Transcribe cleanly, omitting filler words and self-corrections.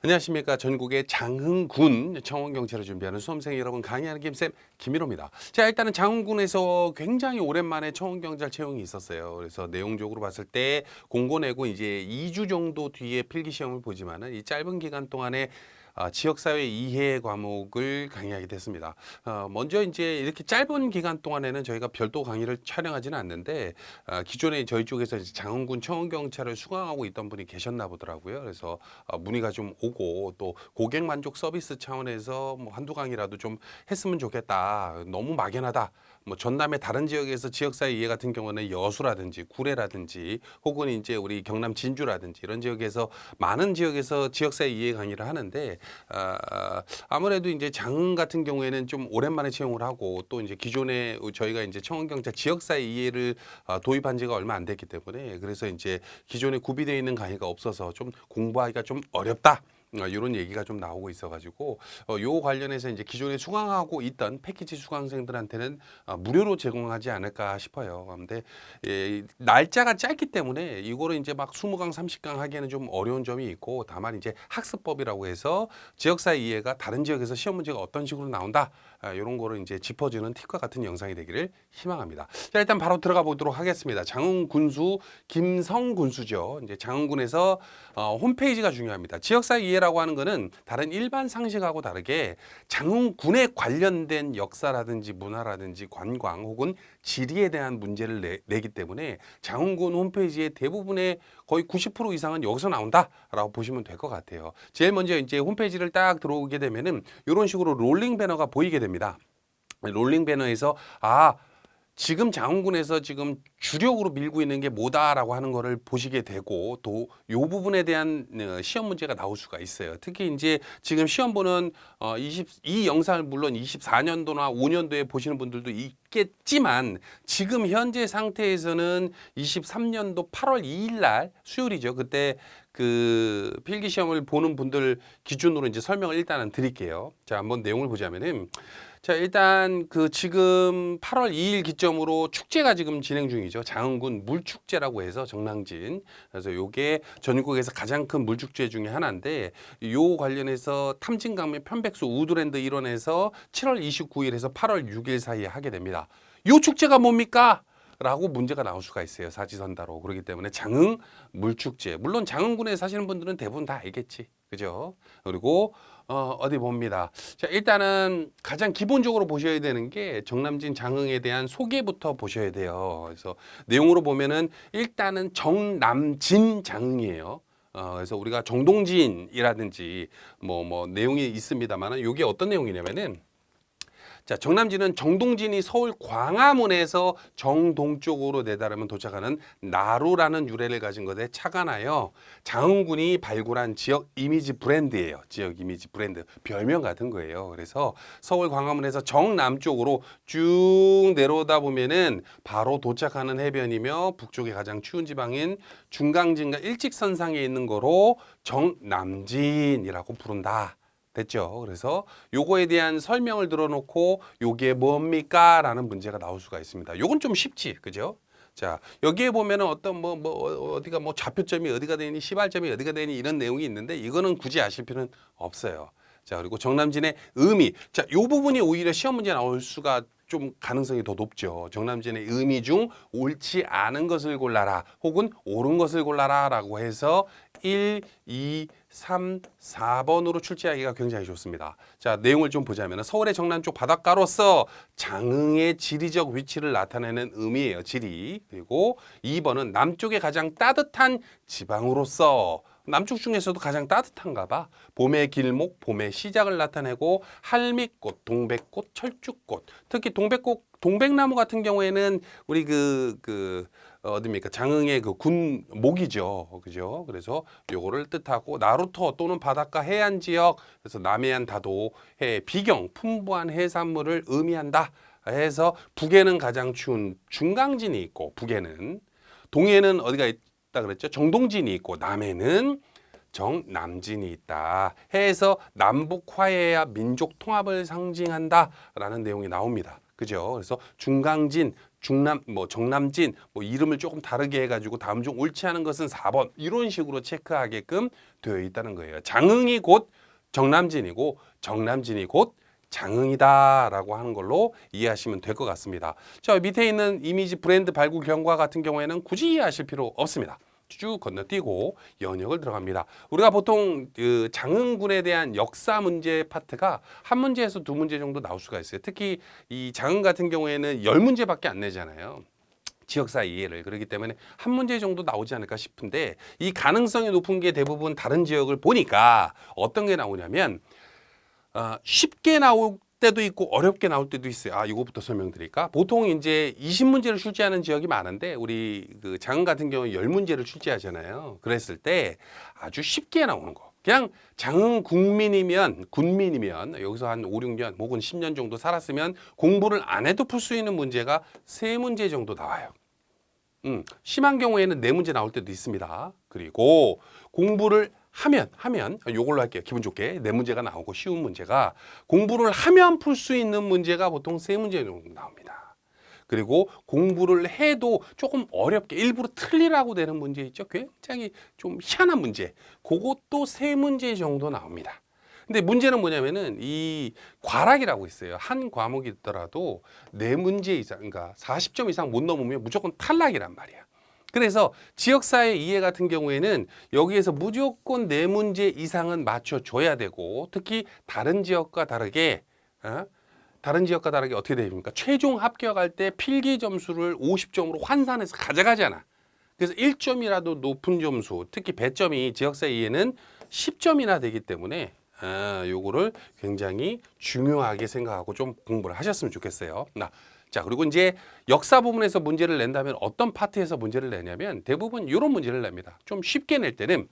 안녕하십니까. 전국의 장흥군 청원경찰을 준비하는 수험생 여러분, 강의하는 김쌤 김일호입니다. 자, 일단은 장흥군에서 굉장히 오랜만에 청원경찰 채용이 있었어요. 그래서 내용적으로 봤을 때 공고 내고 이제 2주 정도 뒤에 필기시험을 보지만은 이 짧은 기간 동안에 지역사회 이해 과목을 강의하게 됐습니다. 먼저 이제 이렇게 짧은 기간 동안에는 저희가 별도 강의를 촬영하지는 않는데, 기존에 저희 쪽에서 이제 장흥군 청원경찰을 수강하고 있던 분이 계셨나 보더라고요. 그래서 문의가 좀 오고, 또 고객 만족 서비스 차원에서 뭐 한두 강의라도 좀 했으면 좋겠다. 너무 막연하다. 뭐 전남의 다른 지역에서 지역사회 이해 같은 경우는 여수라든지 구례라든지 혹은 이제 우리 경남 진주라든지 이런 지역에서 많은 지역에서 지역사회 이해 강의를 하는데, 아무래도 이제 장흥 같은 경우에는 좀 오랜만에 채용을 하고, 또 이제 기존에 저희가 이제 청원경찰 지역사회 이해를 도입한 지가 얼마 안 됐기 때문에, 그래서 이제 기존에 구비되어 있는 강의가 없어서 좀 공부하기가 좀 어렵다. 이런 얘기가 좀 나오고 있어가지고, 요 관련해서 이제 기존에 수강하고 있던 패키지 수강생들한테는 무료로 제공하지 않을까 싶어요. 근데 날짜가 짧기 때문에 이거를 이제 막 20강, 30강 하기에는 좀 어려운 점이 있고, 다만 이제 학습법이라고 해서 지역사회 이해가 다른 지역에서 시험 문제가 어떤 식으로 나온다, 이런 거를 이제 짚어주는 팁과 같은 영상이 되기를 희망합니다. 자, 일단 바로 들어가 보도록 하겠습니다. 장흥 군수 김성 군수죠. 이제 장흥군에서 홈페이지가 중요합니다. 지역사회 이해라고 하는 거는 다른 일반 상식하고 다르게 장흥군에 관련된 역사라든지 문화라든지 관광 혹은 지리에 대한 문제를 내기 때문에 장흥군 홈페이지의 대부분의 거의 90% 이상은 여기서 나온다라고 보시면 될 것 같아요. 제일 먼저 이제 홈페이지를 딱 들어오게 되면은 이런 식으로 롤링 배너가 보이게 됩니다. 롤링 배너에서 지금 장흥군에서 지금 주력으로 밀고 있는 게 뭐다라고 하는 거를 보시게 되고, 또 요 부분에 대한 시험 문제가 나올 수가 있어요. 특히 이제 지금 시험 보는 이 영상을 물론 24년도나 5년도에 보시는 분들도 있겠지만, 지금 현재 상태에서는 23년도 8월 2일 날 수요일이죠. 그때 그 필기 시험을 보는 분들 기준으로 이제 설명을 일단은 드릴게요. 자, 한번 내용을 보자면은, 자, 일단 그 지금 8월 2일 기점으로 축제가 지금 진행 중이죠. 장흥군 물축제라고 해서 정랑진. 그래서 요게 전국에서 가장 큰 물축제 중에 하나인데, 요 관련해서 탐진강면 편백수 우드랜드 일원에서 7월 29일에서 8월 6일 사이에 하게 됩니다. 요 축제가 뭡니까? 라고 문제가 나올 수가 있어요. 사지선다로. 그렇기 때문에 장흥 물축제. 물론 장흥군에 사시는 분들은 대부분 다 알겠지. 그죠? 그리고 어디 봅니다. 자, 일단은 가장 기본적으로 보셔야 되는 게 정남진 장흥에 대한 소개부터 보셔야 돼요. 그래서 내용으로 보면은 일단은 정남진 장흥이에요. 그래서 우리가 정동진이라든지 뭐 내용이 있습니다만은, 이게 어떤 내용이냐면은, 자, 정남진은 정동진이 서울 광화문에서 정동쪽으로 내다르면 도착하는 나루라는 유래를 가진 것에 착안하여 장흥군이 발굴한 지역 이미지 브랜드예요. 지역 이미지 브랜드, 별명 같은 거예요. 그래서 서울 광화문에서 정남쪽으로 쭉 내려오다 보면은 바로 도착하는 해변이며, 북쪽에 가장 추운 지방인 중강진과 일직선상에 있는 거로 정남진이라고 부른다. 됐죠. 그래서 요거에 대한 설명을 들어놓고 요게 뭡니까? 라는 문제가 나올 수가 있습니다. 요건 좀 쉽지, 그죠? 자, 여기에 보면은 어떤 어디가 뭐 좌표점이 어디가 되니, 시발점이 어디가 되니, 이런 내용이 있는데, 이거는 굳이 아실 필요는 없어요. 자, 그리고 정남진의 의미. 자, 요 부분이 오히려 시험 문제 나올 수가 좀 가능성이 더 높죠. 정남진의 의미 중 옳지 않은 것을 골라라, 혹은 옳은 것을 골라라 라고 해서 1, 2, 3, 4번으로 출제하기가 굉장히 좋습니다. 자, 내용을 좀 보자면, 서울의 정남쪽 바닷가로서 장흥의 지리적 위치를 나타내는 의미예요. 지리. 그리고 2번은 남쪽의 가장 따뜻한 지방으로서, 남쪽 중에서도 가장 따뜻한가 봐. 봄의 길목, 봄의 시작을 나타내고, 할미꽃, 동백꽃, 철쭉꽃. 특히 동백꽃, 동백나무 같은 경우에는 우리 어디입니까? 장흥의 그 군목이죠. 그죠? 그래서 요거를 뜻하고, 나루터 또는 바닷가 해안 지역, 그래서 남해안 다도 해 비경 풍부한 해산물을 의미한다 해서, 북에는 가장 추운 중강진이 있고, 북에는 동해는 어디가 있다 그랬죠? 정동진이 있고, 남해는 정남진이 있다 해서 남북 화해와 민족 통합을 상징한다라는 내용이 나옵니다. 그죠? 그래서 중강진, 중남, 정남진, 이름을 조금 다르게 해가지고 다음 중 옳지 않은 것은 4번 이런 식으로 체크하게끔 되어 있다는 거예요. 장흥이 곧 정남진이고 정남진이 곧 장흥이다라고 하는 걸로 이해하시면 될 것 같습니다. 자, 밑에 있는 이미지 브랜드 발굴 경과 같은 경우에는 굳이 이해하실 필요 없습니다. 쭉 건너뛰고 연역을 들어갑니다. 우리가 보통 그 장흥군에 대한 역사 문제 파트가 한 문제에서 두 문제 정도 나올 수가 있어요. 특히 이 장흥 같은 경우에는 10문제밖에 안 내잖아요. 지역사 이해를. 그렇기 때문에 한 문제 정도 나오지 않을까 싶은데 이 가능성이 높은 게 대부분 다른 지역을 보니까 어떤 게 나오냐면 쉽게 나올 때도 있고 어렵게 나올 때도 있어요. 이거부터 설명드릴까? 보통 이제 20문제를 출제하는 지역이 많은데 우리 그 장흥 같은 경우는 10문제를 출제하잖아요. 그랬을 때 아주 쉽게 나오는 거. 그냥 장흥 군민이면 여기서 한 5, 6년 혹은 10년 정도 살았으면 공부를 안 해도 풀 수 있는 문제가 3문제 정도 나와요. 심한 경우에는 4문제 나올 때도 있습니다. 그리고 공부를 하면 요걸로 할게요. 기분 좋게 4문제가 나오고 쉬운 문제가 공부를 하면 풀 수 있는 문제가 보통 3문제 정도 나옵니다. 그리고 공부를 해도 조금 어렵게 일부러 틀리라고 되는 문제 있죠. 굉장히 좀 희한한 문제. 그것도 3문제 정도 나옵니다. 근데 문제는 뭐냐면은 이 과락이라고 있어요. 한 과목이 있더라도 4문제 이상, 그러니까 40점 이상 못 넘으면 무조건 탈락이란 말이야. 그래서 지역사회 이해 같은 경우에는 여기에서 무조건 4문제 이상은 맞춰줘야 되고 특히 다른 지역과 다르게 어떻게 됩니까? 최종 합격할 때 필기 점수를 50점으로 환산해서 가져가잖아. 그래서 1점이라도 높은 점수, 특히 배점이 지역사회 이해는 10점이나 되기 때문에 요거를 굉장히 중요하게 생각하고 좀 공부를 하셨으면 좋겠어요. 자, 그리고 이제 역사 부분에서 문제를 낸다면 어떤 파트에서 문제를 내냐면 대부분 이런 문제를 냅니다. 좀 쉽게 낼 때는